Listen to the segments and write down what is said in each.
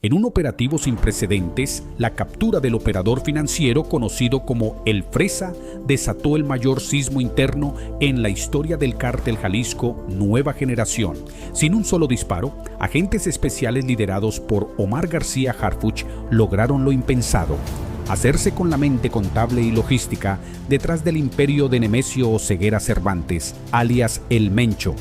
En un operativo sin precedentes, la captura del operador financiero conocido como El Fresa desató el mayor sismo interno en la historia del Cártel Jalisco Nueva Generación. Sin un solo disparo, agentes especiales liderados por Omar García Harfuch lograron lo impensado: hacerse con la mente contable y logística detrás del imperio de Nemesio Oseguera Cervantes, alias El Mencho.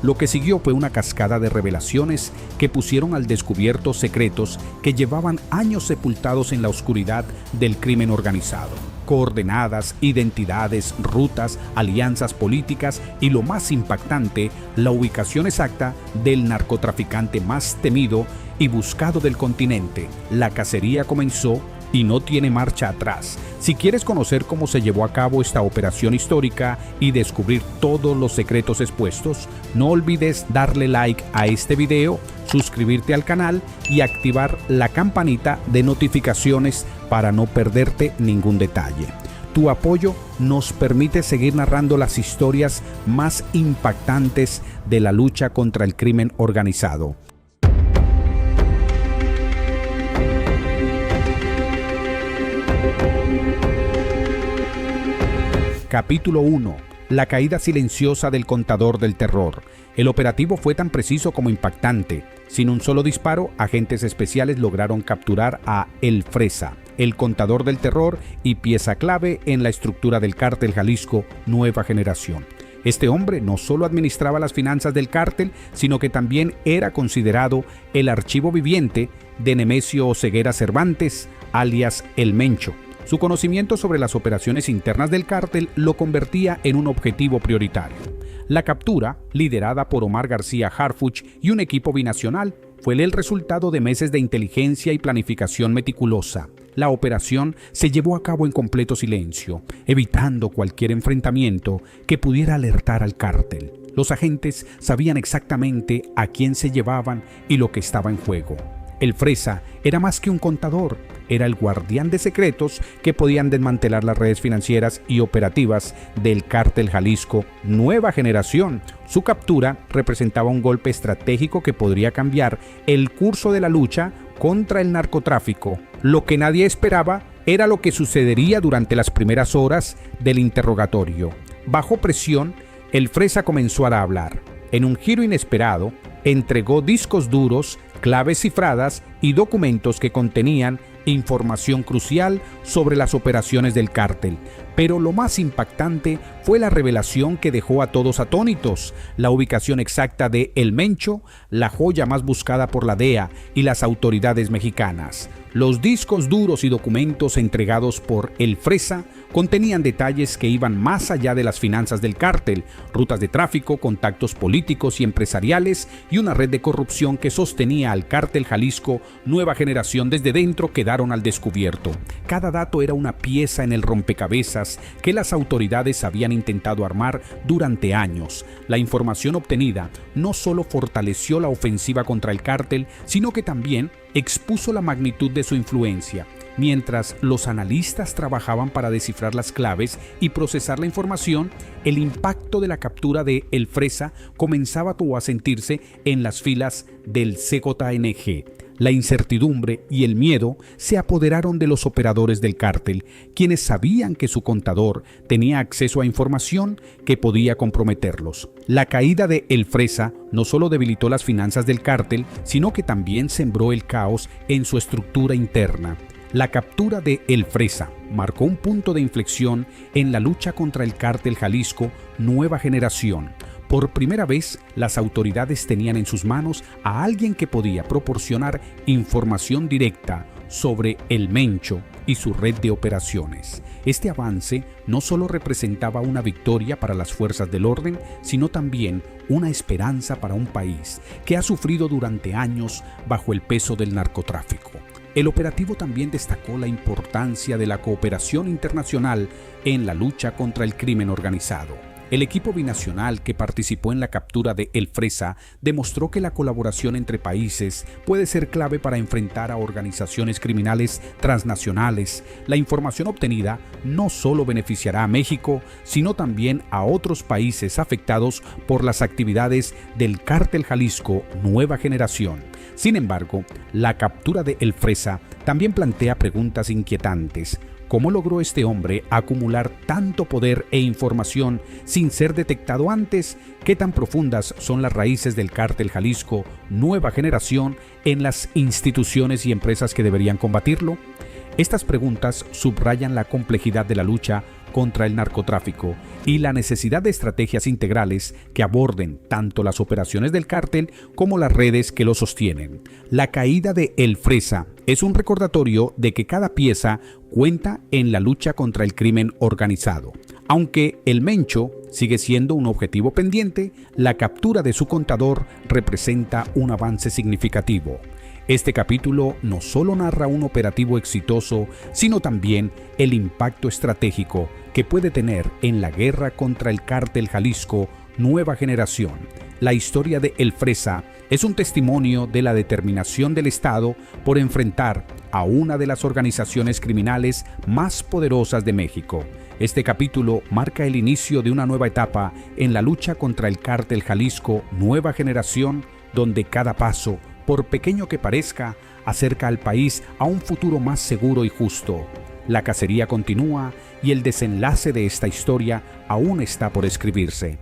Lo que siguió fue una cascada de revelaciones que pusieron al descubierto secretos que llevaban años sepultados en la oscuridad del crimen organizado. Coordenadas, identidades, rutas, alianzas políticas y, lo más impactante, la ubicación exacta del narcotraficante más temido y buscado del continente. La cacería comenzó y no tiene marcha atrás. Si quieres conocer cómo se llevó a cabo esta operación histórica y descubrir todos los secretos expuestos, no olvides darle like a este video, suscribirte al canal y activar la campanita de notificaciones para no perderte ningún detalle. Tu apoyo nos permite seguir narrando las historias más impactantes de la lucha contra el crimen organizado. Capítulo 1. La caída silenciosa del contador del terror. El operativo fue tan preciso como impactante. Sin un solo disparo, agentes especiales lograron capturar a El Fresa, el contador del terror y pieza clave en la estructura del Cártel Jalisco Nueva Generación. Este hombre no solo administraba las finanzas del cártel, sino que también era considerado el archivo viviente de Nemesio Oseguera Cervantes, alias El Mencho. Su conocimiento sobre las operaciones internas del cártel lo convertía en un objetivo prioritario. La captura, liderada por Omar García Harfuch y un equipo binacional, fue el resultado de meses de inteligencia y planificación meticulosa. La operación se llevó a cabo en completo silencio, evitando cualquier enfrentamiento que pudiera alertar al cártel. Los agentes sabían exactamente a quién se llevaban y lo que estaba en juego. El Fresa era más que un contador, era el guardián de secretos que podían desmantelar las redes financieras y operativas del Cártel Jalisco Nueva Generación. Su captura representaba un golpe estratégico que podría cambiar el curso de la lucha contra el narcotráfico. Lo que nadie esperaba era lo que sucedería durante las primeras horas del interrogatorio. Bajo presión, el Fresa comenzó a hablar. En un giro inesperado, entregó discos duros, claves cifradas y documentos que contenían información crucial sobre las operaciones del cártel. Pero lo más impactante fue la revelación que dejó a todos atónitos: la ubicación exacta de El Mencho, la joya más buscada por la DEA y las autoridades mexicanas. Los discos duros y documentos entregados por El Fresa contenían detalles que iban más allá de las finanzas del cártel: rutas de tráfico, contactos políticos y empresariales y una red de corrupción que sostenía al Cártel Jalisco Nueva Generación desde dentro quedaron al descubierto. Cada dato era una pieza en el rompecabezas que las autoridades habían intentado armar durante años. La información obtenida no solo fortaleció la ofensiva contra el cártel, sino que también expuso la magnitud de su influencia. Mientras los analistas trabajaban para descifrar las claves y procesar la información, el impacto de la captura de El Fresa comenzaba a sentirse en las filas del CJNG. La incertidumbre y el miedo se apoderaron de los operadores del cártel, quienes sabían que su contador tenía acceso a información que podía comprometerlos. La caída de El Fresa no solo debilitó las finanzas del cártel, sino que también sembró el caos en su estructura interna. La captura de El Fresa marcó un punto de inflexión en la lucha contra el Cártel Jalisco Nueva Generación. Por primera vez, las autoridades tenían en sus manos a alguien que podía proporcionar información directa sobre El Mencho y su red de operaciones. Este avance no solo representaba una victoria para las fuerzas del orden, sino también una esperanza para un país que ha sufrido durante años bajo el peso del narcotráfico. El operativo también destacó la importancia de la cooperación internacional en la lucha contra el crimen organizado. El equipo binacional que participó en la captura de El Fresa demostró que la colaboración entre países puede ser clave para enfrentar a organizaciones criminales transnacionales. La información obtenida no solo beneficiará a México, sino también a otros países afectados por las actividades del Cártel Jalisco Nueva Generación. Sin embargo, la captura de El Fresa también plantea preguntas inquietantes. ¿Cómo logró este hombre acumular tanto poder e información sin ser detectado antes? ¿Qué tan profundas son las raíces del Cártel Jalisco Nueva Generación en las instituciones y empresas que deberían combatirlo? Estas preguntas subrayan la complejidad de la lucha contra el narcotráfico y la necesidad de estrategias integrales que aborden tanto las operaciones del cártel como las redes que lo sostienen. La caída de El Fresa es un recordatorio de que cada pieza cuenta en la lucha contra el crimen organizado. Aunque El Mencho sigue siendo un objetivo pendiente, la captura de su contador representa un avance significativo. Este capítulo no solo narra un operativo exitoso, sino también el impacto estratégico que puede tener en la guerra contra el Cártel Jalisco Nueva Generación. La historia de El Fresa es un testimonio de la determinación del Estado por enfrentar a una de las organizaciones criminales más poderosas de México. Este capítulo marca el inicio de una nueva etapa en la lucha contra el Cártel Jalisco Nueva Generación, donde cada paso, por pequeño que parezca, acerca al país a un futuro más seguro y justo. La cacería continúa y el desenlace de esta historia aún está por escribirse.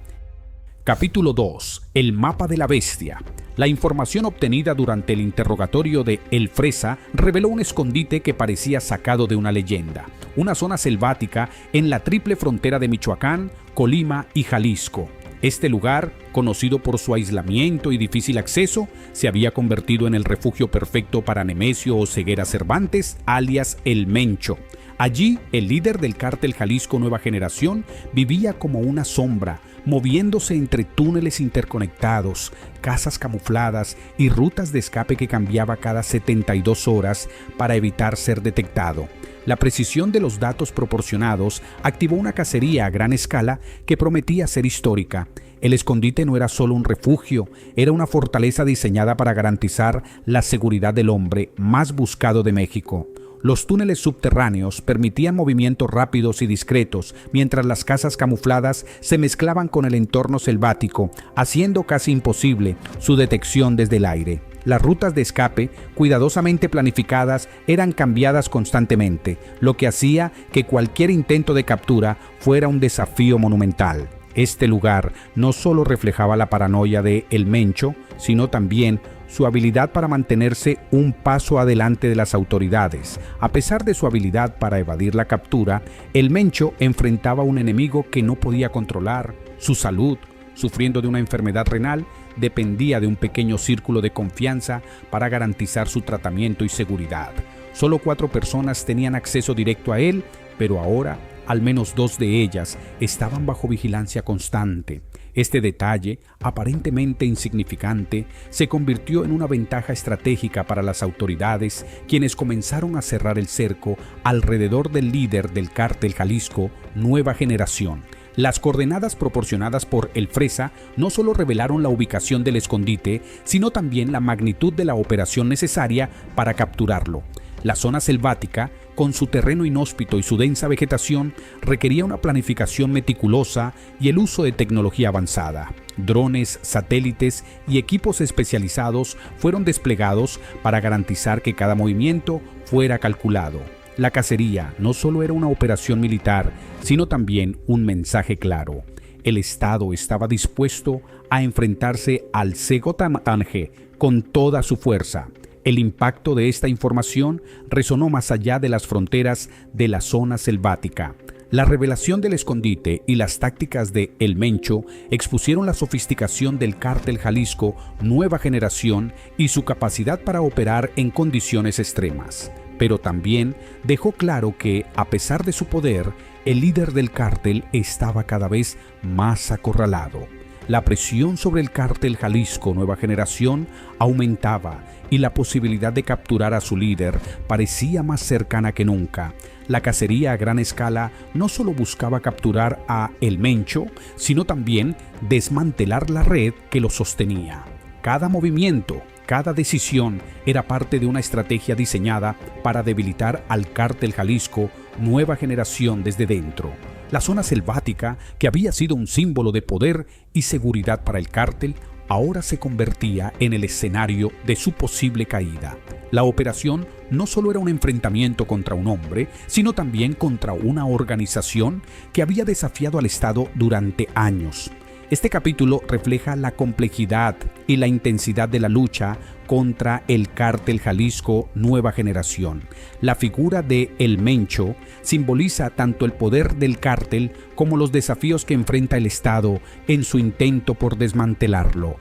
Capítulo 2. El mapa de la bestia. La información obtenida durante el interrogatorio de El Fresa reveló un escondite que parecía sacado de una leyenda, una zona selvática en la triple frontera de Michoacán, Colima y Jalisco. Este lugar, conocido por su aislamiento y difícil acceso, se había convertido en el refugio perfecto para Nemesio Oseguera Cervantes, alias El Mencho. Allí, el líder del Cártel Jalisco Nueva Generación vivía como una sombra, moviéndose entre túneles interconectados, casas camufladas y rutas de escape que cambiaba cada 72 horas para evitar ser detectado. La precisión de los datos proporcionados activó una cacería a gran escala que prometía ser histórica. El escondite no era solo un refugio, era una fortaleza diseñada para garantizar la seguridad del hombre más buscado de México. Los túneles subterráneos permitían movimientos rápidos y discretos, mientras las casas camufladas se mezclaban con el entorno selvático, haciendo casi imposible su detección desde el aire. Las rutas de escape, cuidadosamente planificadas, eran cambiadas constantemente, lo que hacía que cualquier intento de captura fuera un desafío monumental. Este lugar no solo reflejaba la paranoia de El Mencho, sino también su habilidad para mantenerse un paso adelante de las autoridades. A pesar de su habilidad para evadir la captura, El Mencho enfrentaba a un enemigo que no podía controlar. Su salud, sufriendo de una enfermedad renal, dependía de un pequeño círculo de confianza para garantizar su tratamiento y seguridad. Solo 4 personas tenían acceso directo a él, pero ahora al menos 2 de ellas estaban bajo vigilancia constante. Este detalle, aparentemente insignificante, se convirtió en una ventaja estratégica para las autoridades, quienes comenzaron a cerrar el cerco alrededor del líder del Cártel Jalisco Nueva Generación. Las coordenadas proporcionadas por El Fresa no solo revelaron la ubicación del escondite, sino también la magnitud de la operación necesaria para capturarlo. La zona selvática, con su terreno inhóspito y su densa vegetación, requería una planificación meticulosa y el uso de tecnología avanzada. Drones, satélites y equipos especializados fueron desplegados para garantizar que cada movimiento fuera calculado. La cacería no solo era una operación militar, sino también un mensaje claro. El Estado estaba dispuesto a enfrentarse al Segotatange con toda su fuerza. El impacto de esta información resonó más allá de las fronteras de la zona selvática. La revelación del escondite y las tácticas de El Mencho expusieron la sofisticación del Cártel Jalisco Nueva Generación y su capacidad para operar en condiciones extremas. Pero también dejó claro que, a pesar de su poder, el líder del cártel estaba cada vez más acorralado. La presión sobre el cártel Jalisco Nueva Generación aumentaba y la posibilidad de capturar a su líder parecía más cercana que nunca. La cacería a gran escala no solo buscaba capturar a El Mencho, sino también desmantelar la red que lo sostenía. Cada movimiento, cada decisión era parte de una estrategia diseñada para debilitar al cártel Jalisco Nueva Generación desde dentro. La zona selvática, que había sido un símbolo de poder y seguridad para el cártel, ahora se convertía en el escenario de su posible caída. La operación no solo era un enfrentamiento contra un hombre, sino también contra una organización que había desafiado al Estado durante años. Este capítulo refleja la complejidad y la intensidad de la lucha contra el cártel Jalisco Nueva Generación. La figura de El Mencho simboliza tanto el poder del cártel como los desafíos que enfrenta el Estado en su intento por desmantelarlo.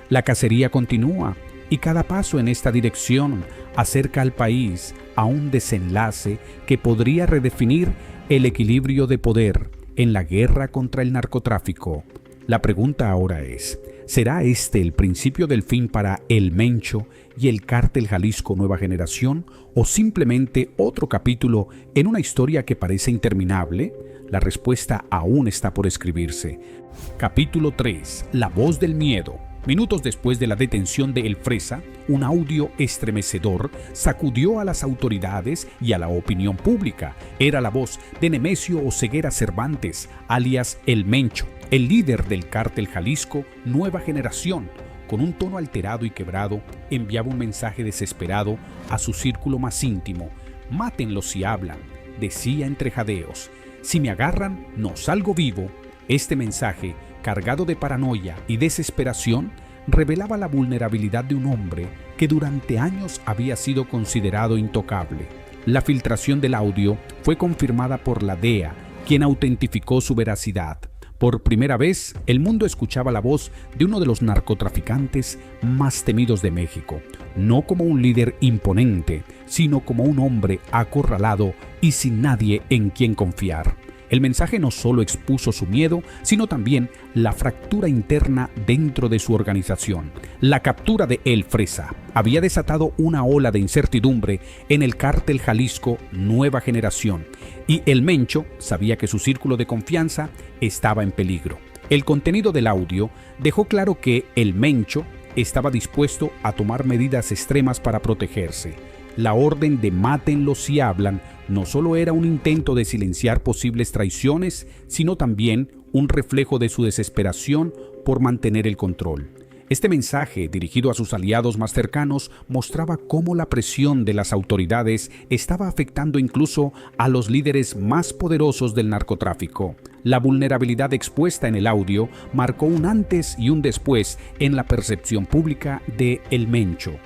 La cacería continúa y cada paso en esta dirección acerca al país a un desenlace que podría redefinir el equilibrio de poder en la guerra contra el narcotráfico. La pregunta ahora es, ¿será este el principio del fin para El Mencho y el cártel Jalisco Nueva Generación o simplemente otro capítulo en una historia que parece interminable? La respuesta aún está por escribirse. Capítulo 3. La voz del miedo. Minutos después de la detención de El Fresa, un audio estremecedor sacudió a las autoridades y a la opinión pública. Era la voz de Nemesio Oseguera Cervantes, alias El Mencho, el líder del cártel Jalisco Nueva Generación. Con un tono alterado y quebrado, enviaba un mensaje desesperado a su círculo más íntimo. «Mátenlos si hablan», decía entre jadeos. «Si me agarran, no salgo vivo». Este mensaje, cargado de paranoia y desesperación, revelaba la vulnerabilidad de un hombre que durante años había sido considerado intocable. La filtración del audio fue confirmada por la DEA, quien autentificó su veracidad. Por primera vez, el mundo escuchaba la voz de uno de los narcotraficantes más temidos de México, no como un líder imponente, sino como un hombre acorralado y sin nadie en quien confiar. El mensaje no solo expuso su miedo, sino también la fractura interna dentro de su organización. La captura de El Fresa había desatado una ola de incertidumbre en el cártel Jalisco Nueva Generación, y El Mencho sabía que su círculo de confianza estaba en peligro. El contenido del audio dejó claro que El Mencho estaba dispuesto a tomar medidas extremas para protegerse. La orden de «mátenlos si hablan» no solo era un intento de silenciar posibles traiciones, sino también un reflejo de su desesperación por mantener el control. Este mensaje, dirigido a sus aliados más cercanos, mostraba cómo la presión de las autoridades estaba afectando incluso a los líderes más poderosos del narcotráfico. La vulnerabilidad expuesta en el audio marcó un antes y un después en la percepción pública de El Mencho.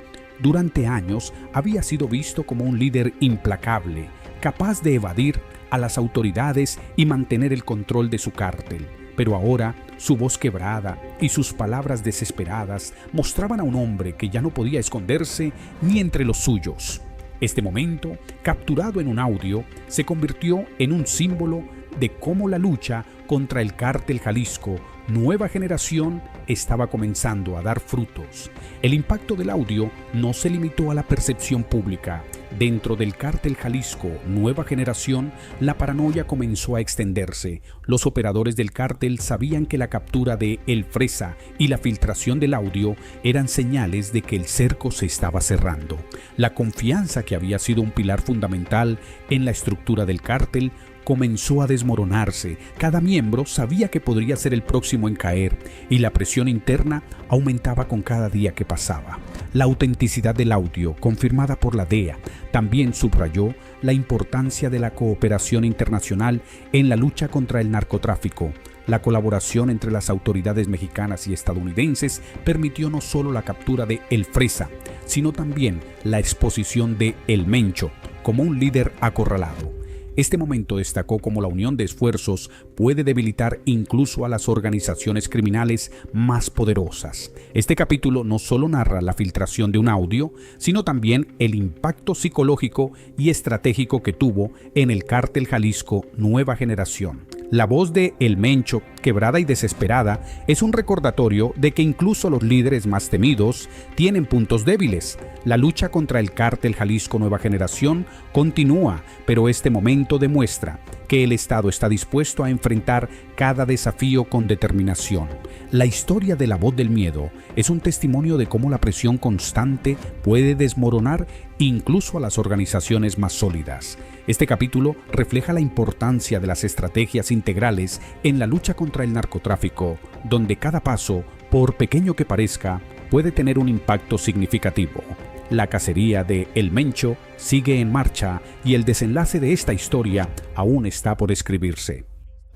Durante años había sido visto como un líder implacable, capaz de evadir a las autoridades y mantener el control de su cártel. Pero ahora, su voz quebrada y sus palabras desesperadas mostraban a un hombre que ya no podía esconderse ni entre los suyos. Este momento, capturado en un audio, se convirtió en un símbolo de cómo la lucha contra el cártel Jalisco Nueva Generación estaba comenzando a dar frutos. El impacto del audio no se limitó a la percepción pública. Dentro del cártel Jalisco Nueva Generación, la paranoia comenzó a extenderse. Los operadores del cártel sabían que la captura de El Fresa y la filtración del audio eran señales de que el cerco se estaba cerrando. La confianza, que había sido un pilar fundamental en la estructura del cártel, comenzó a desmoronarse. Cada miembro sabía que podría ser el próximo en caer, y la presión interna aumentaba con cada día que pasaba. La autenticidad del audio, confirmada por la DEA, también subrayó la importancia de la cooperación internacional en la lucha contra el narcotráfico. La colaboración entre las autoridades mexicanas y estadounidenses permitió no solo la captura de El Fresa, sino también la exposición de El Mencho como un líder acorralado. Este momento destacó cómo la unión de esfuerzos puede debilitar incluso a las organizaciones criminales más poderosas. Este capítulo no solo narra la filtración de un audio, sino también el impacto psicológico y estratégico que tuvo en el cártel Jalisco Nueva Generación. La voz de El Mencho quebrada y desesperada, es un recordatorio de que incluso los líderes más temidos tienen puntos débiles. La lucha contra el cártel Jalisco Nueva Generación continúa, pero este momento demuestra que el Estado está dispuesto a enfrentar cada desafío con determinación. La historia de La Voz del Miedo es un testimonio de cómo la presión constante puede desmoronar incluso a las organizaciones más sólidas. Este capítulo refleja la importancia de las estrategias integrales en la lucha contra el narcotráfico, donde cada paso, por pequeño que parezca, puede tener un impacto significativo. La cacería de El Mencho sigue en marcha y el desenlace de esta historia aún está por escribirse.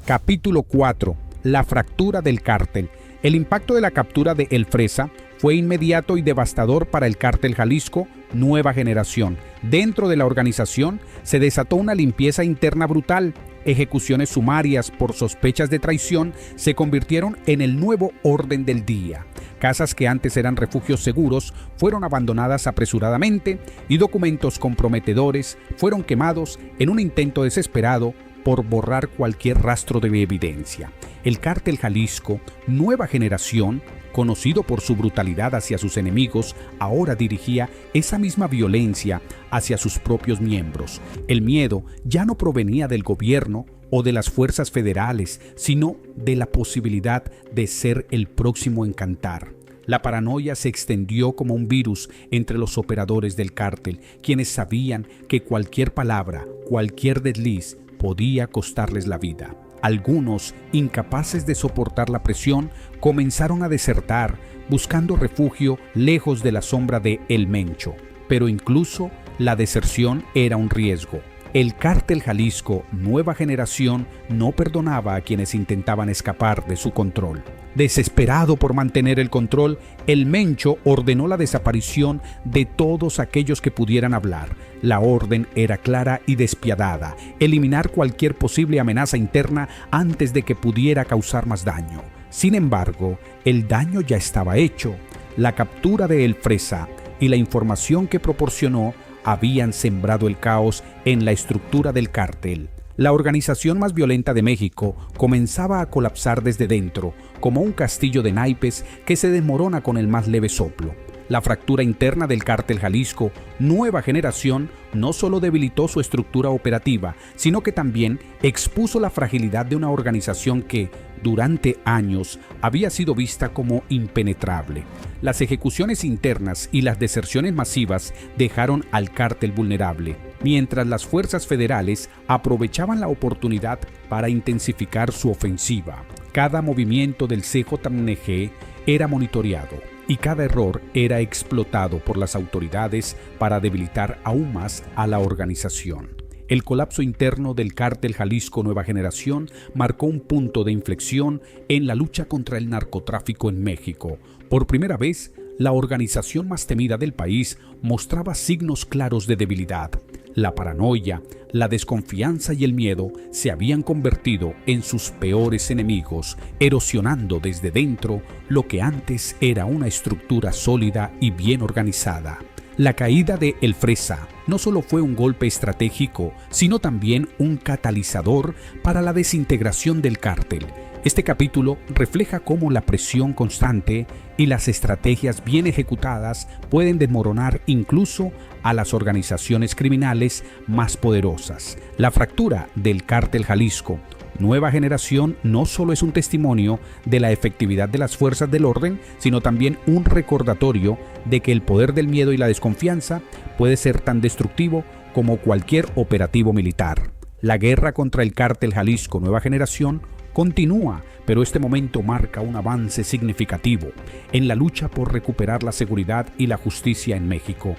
Capítulo 4. La fractura del cártel. El impacto de la captura de El Fresa fue inmediato y devastador para el cártel Jalisco Nueva Generación. Dentro de la organización se desató una limpieza interna brutal. Ejecuciones sumarias por sospechas de traición se convirtieron en el nuevo orden del día. Casas que antes eran refugios seguros fueron abandonadas apresuradamente y documentos comprometedores fueron quemados en un intento desesperado por borrar cualquier rastro de evidencia. El cártel Jalisco Nueva Generación, conocido por su brutalidad hacia sus enemigos, ahora dirigía esa misma violencia hacia sus propios miembros. El miedo ya no provenía del gobierno o de las fuerzas federales, sino de la posibilidad de ser el próximo en cantar. La paranoia se extendió como un virus entre los operadores del cártel, quienes sabían que cualquier palabra, cualquier desliz, podía costarles la vida. Algunos, incapaces de soportar la presión, comenzaron a desertar, buscando refugio lejos de la sombra de El Mencho. Pero incluso la deserción era un riesgo. El cártel Jalisco Nueva Generación no perdonaba a quienes intentaban escapar de su control. Desesperado por mantener el control, El Mencho ordenó la desaparición de todos aquellos que pudieran hablar. La orden era clara y despiadada: eliminar cualquier posible amenaza interna antes de que pudiera causar más daño. Sin embargo, el daño ya estaba hecho. La captura de El Fresa y la información que proporcionó habían sembrado el caos en la estructura del cártel. La organización más violenta de México comenzaba a colapsar desde dentro, como un castillo de naipes que se desmorona con el más leve soplo. La fractura interna del cártel Jalisco Nueva Generación no solo debilitó su estructura operativa, sino que también expuso la fragilidad de una organización que, durante años, había sido vista como impenetrable. Las ejecuciones internas y las deserciones masivas dejaron al cártel vulnerable, mientras las fuerzas federales aprovechaban la oportunidad para intensificar su ofensiva. Cada movimiento del CJNG era monitoreado y cada error era explotado por las autoridades para debilitar aún más a la organización. El colapso interno del cártel Jalisco Nueva Generación marcó un punto de inflexión en la lucha contra el narcotráfico en México. Por primera vez, la organización más temida del país mostraba signos claros de debilidad. La paranoia, la desconfianza y el miedo se habían convertido en sus peores enemigos, erosionando desde dentro lo que antes era una estructura sólida y bien organizada. La caída de El Fresa no solo fue un golpe estratégico, sino también un catalizador para la desintegración del cártel. Este capítulo refleja cómo la presión constante y las estrategias bien ejecutadas pueden desmoronar incluso a las organizaciones criminales más poderosas. La fractura del cártel Jalisco Nueva Generación no solo es un testimonio de la efectividad de las fuerzas del orden, sino también un recordatorio de que el poder del miedo y la desconfianza puede ser tan destructivo como cualquier operativo militar. La guerra contra el cártel Jalisco Nueva Generación continúa, pero este momento marca un avance significativo en la lucha por recuperar la seguridad y la justicia en México.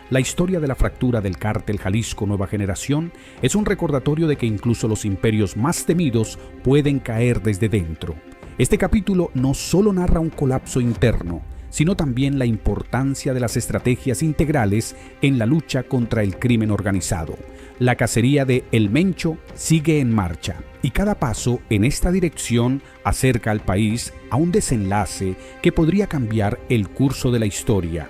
La historia de la fractura del cártel Jalisco Nueva Generación es un recordatorio de que incluso los imperios más temidos pueden caer desde dentro. Este capítulo no solo narra un colapso interno, sino también la importancia de las estrategias integrales en la lucha contra el crimen organizado. La cacería de El Mencho sigue en marcha y cada paso en esta dirección acerca al país a un desenlace que podría cambiar el curso de la historia.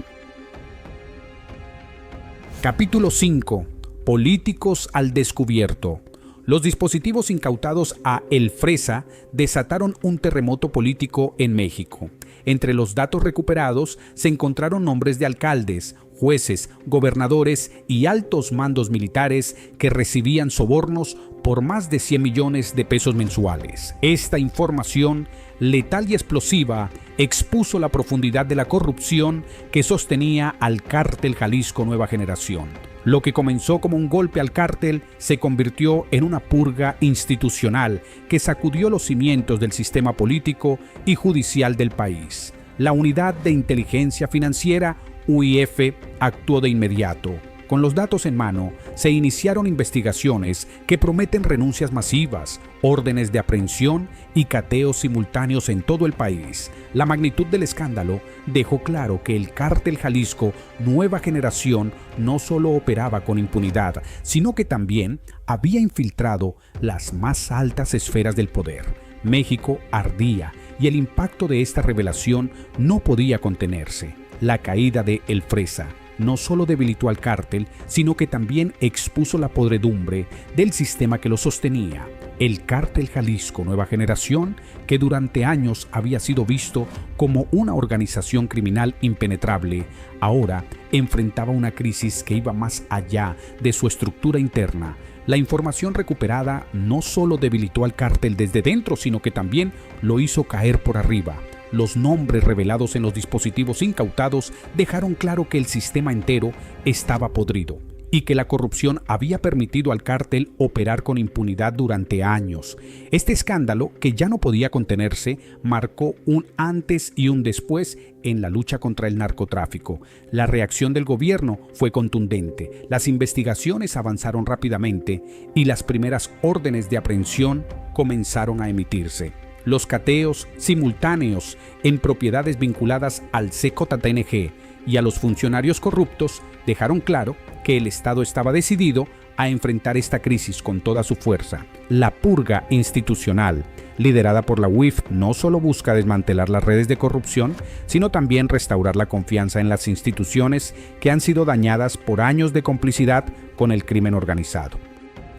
Capítulo 5. Políticos al descubierto. Los dispositivos incautados a El Fresa desataron un terremoto político en México. Entre los datos recuperados se encontraron nombres de alcaldes, jueces, gobernadores y altos mandos militares que recibían sobornos por más de 100 millones de pesos mensuales. Esta información, letal y explosiva, expuso la profundidad de la corrupción que sostenía al cártel Jalisco Nueva Generación. Lo que comenzó como un golpe al cártel se convirtió en una purga institucional que sacudió los cimientos del sistema político y judicial del país. La Unidad de Inteligencia Financiera, UIF, actuó de inmediato. Con los datos en mano, se iniciaron investigaciones que prometen renuncias masivas, órdenes de aprehensión y cateos simultáneos en todo el país. La magnitud del escándalo dejó claro que el cártel Jalisco Nueva Generación no solo operaba con impunidad, sino que también había infiltrado las más altas esferas del poder. México ardía y el impacto de esta revelación no podía contenerse. La caída de El Fresa no solo debilitó al cártel, sino que también expuso la podredumbre del sistema que lo sostenía. El cártel Jalisco Nueva Generación, que durante años había sido visto como una organización criminal impenetrable, ahora enfrentaba una crisis que iba más allá de su estructura interna. La información recuperada no solo debilitó al cártel desde dentro, sino que también lo hizo caer por arriba. Los nombres revelados en los dispositivos incautados dejaron claro que el sistema entero estaba podrido y que la corrupción había permitido al cártel operar con impunidad durante años. Este escándalo, que ya no podía contenerse, marcó un antes y un después en la lucha contra el narcotráfico. La reacción del gobierno fue contundente, las investigaciones avanzaron rápidamente y las primeras órdenes de aprehensión comenzaron a emitirse. Los cateos simultáneos en propiedades vinculadas al CJTNG y a los funcionarios corruptos dejaron claro que el Estado estaba decidido a enfrentar esta crisis con toda su fuerza. La purga institucional, liderada por la UIF, no solo busca desmantelar las redes de corrupción, sino también restaurar la confianza en las instituciones que han sido dañadas por años de complicidad con el crimen organizado.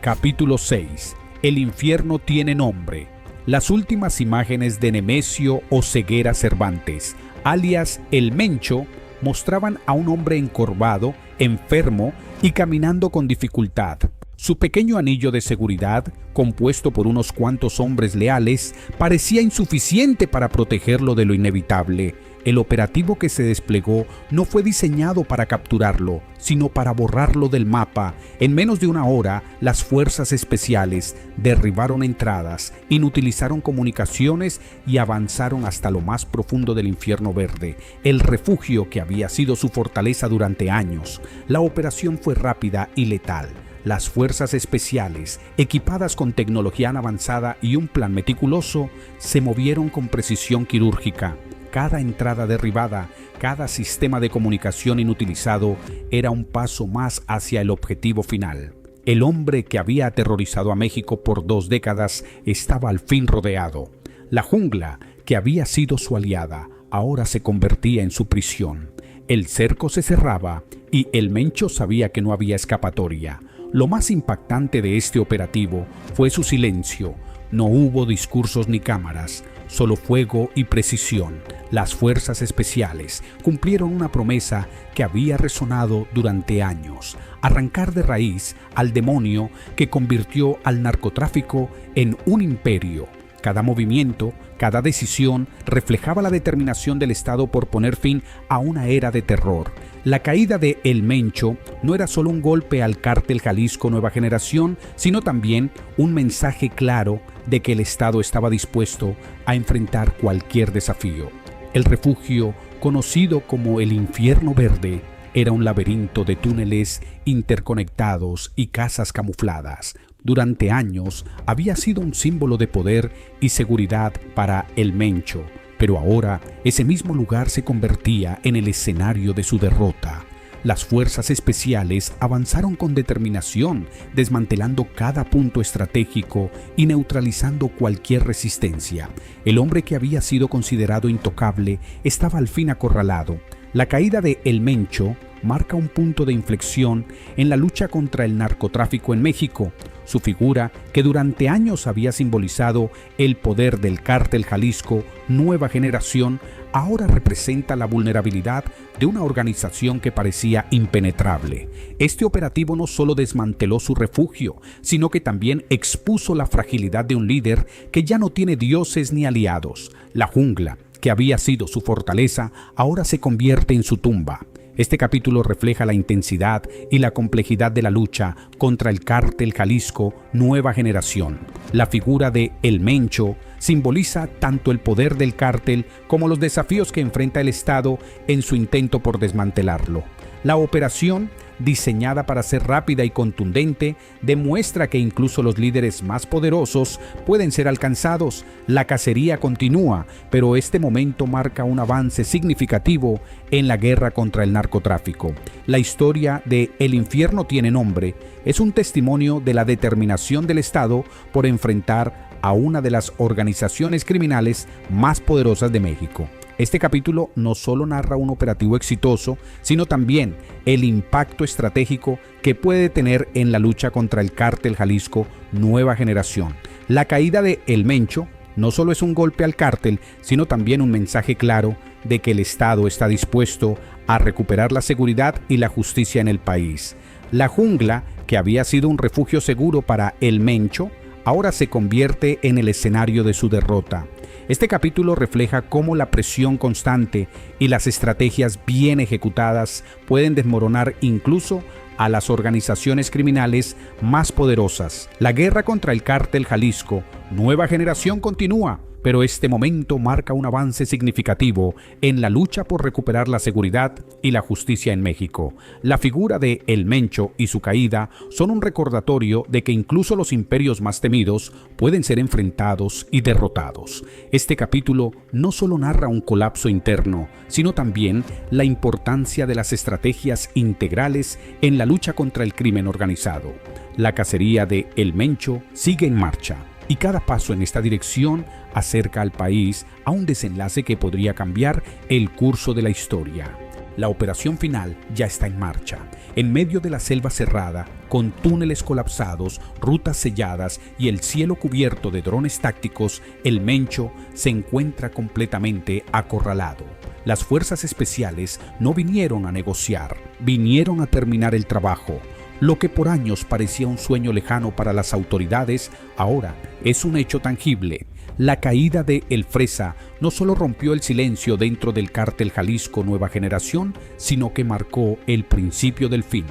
Capítulo 6. El infierno tiene nombre. Las últimas imágenes de Nemesio Oseguera Cervantes, alias El Mencho, mostraban a un hombre encorvado, enfermo y caminando con dificultad. Su pequeño anillo de seguridad, compuesto por unos cuantos hombres leales, parecía insuficiente para protegerlo de lo inevitable. El operativo que se desplegó no fue diseñado para capturarlo, sino para borrarlo del mapa. En menos de una hora, las fuerzas especiales derribaron entradas, inutilizaron comunicaciones y avanzaron hasta lo más profundo del infierno verde, el refugio que había sido su fortaleza durante años. La operación fue rápida y letal. Las fuerzas especiales, equipadas con tecnología avanzada y un plan meticuloso, se movieron con precisión quirúrgica. Cada entrada derribada, cada sistema de comunicación inutilizado era un paso más hacia el objetivo final. El hombre que había aterrorizado a México por 2 décadas estaba al fin rodeado. La jungla, que había sido su aliada, ahora se convertía en su prisión. El cerco se cerraba y el Mencho sabía que no había escapatoria. Lo más impactante de este operativo fue su silencio. No hubo discursos ni cámaras, solo fuego y precisión. Las fuerzas especiales cumplieron una promesa que había resonado durante años: arrancar de raíz al demonio que convirtió al narcotráfico en un imperio. Cada movimiento, cada decisión reflejaba la determinación del Estado por poner fin a una era de terror. La caída de El Mencho no era solo un golpe al cártel Jalisco Nueva Generación, sino también un mensaje claro de que el Estado estaba dispuesto a enfrentar cualquier desafío. El refugio, conocido como el Infierno Verde, era un laberinto de túneles interconectados y casas camufladas. Durante años había sido un símbolo de poder y seguridad para El Mencho, pero ahora ese mismo lugar se convertía en el escenario de su derrota. Las fuerzas especiales avanzaron con determinación, desmantelando cada punto estratégico y neutralizando cualquier resistencia. El hombre que había sido considerado intocable estaba al fin acorralado. La caída de El Mencho marca un punto de inflexión en la lucha contra el narcotráfico en México. Su figura, que durante años había simbolizado el poder del Cártel Jalisco Nueva Generación, ahora representa la vulnerabilidad de una organización que parecía impenetrable. Este operativo no solo desmanteló su refugio, sino que también expuso la fragilidad de un líder que ya no tiene dioses ni aliados. La jungla, que había sido su fortaleza, ahora se convierte en su tumba. Este capítulo refleja la intensidad y la complejidad de la lucha contra el Cártel Jalisco Nueva Generación. La figura de El Mencho simboliza tanto el poder del cártel como los desafíos que enfrenta el Estado en su intento por desmantelarlo. La operación, diseñada para ser rápida y contundente, demuestra que incluso los líderes más poderosos pueden ser alcanzados. La cacería continúa, pero este momento marca un avance significativo en la guerra contra el narcotráfico. La historia de El infierno tiene nombre es un testimonio de la determinación del Estado por enfrentar a una de las organizaciones criminales más poderosas de México. Este capítulo no solo narra un operativo exitoso, sino también el impacto estratégico que puede tener en la lucha contra el Cártel Jalisco Nueva Generación. La caída de El Mencho no solo es un golpe al cártel, sino también un mensaje claro de que el Estado está dispuesto a recuperar la seguridad y la justicia en el país. La jungla, que había sido un refugio seguro para El Mencho, ahora se convierte en el escenario de su derrota. Este capítulo refleja cómo la presión constante y las estrategias bien ejecutadas pueden desmoronar incluso a las organizaciones criminales más poderosas. La guerra contra el Cártel Jalisco Nueva Generación continúa, pero este momento marca un avance significativo en la lucha por recuperar la seguridad y la justicia en México. La figura de El Mencho y su caída son un recordatorio de que incluso los imperios más temidos pueden ser enfrentados y derrotados. Este capítulo no solo narra un colapso interno, sino también la importancia de las estrategias integrales en la lucha contra el crimen organizado. La cacería de El Mencho sigue en marcha, y cada paso en esta dirección acerca al país a un desenlace que podría cambiar el curso de la historia. La operación final ya está en marcha. En medio de la selva cerrada, con túneles colapsados, rutas selladas y el cielo cubierto de drones tácticos, El Mencho se encuentra completamente acorralado. Las fuerzas especiales no vinieron a negociar, vinieron a terminar el trabajo. Lo que por años parecía un sueño lejano para las autoridades, ahora es un hecho tangible. La caída de El Fresa no solo rompió el silencio dentro del Cártel Jalisco Nueva Generación, sino que marcó el principio del fin.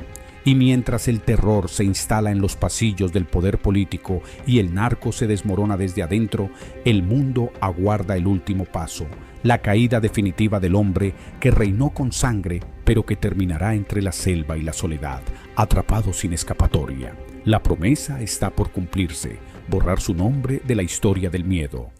Y mientras el terror se instala en los pasillos del poder político y el narco se desmorona desde adentro, el mundo aguarda el último paso, la caída definitiva del hombre que reinó con sangre, pero que terminará entre la selva y la soledad, atrapado sin escapatoria. La promesa está por cumplirse, borrar su nombre de la historia del miedo.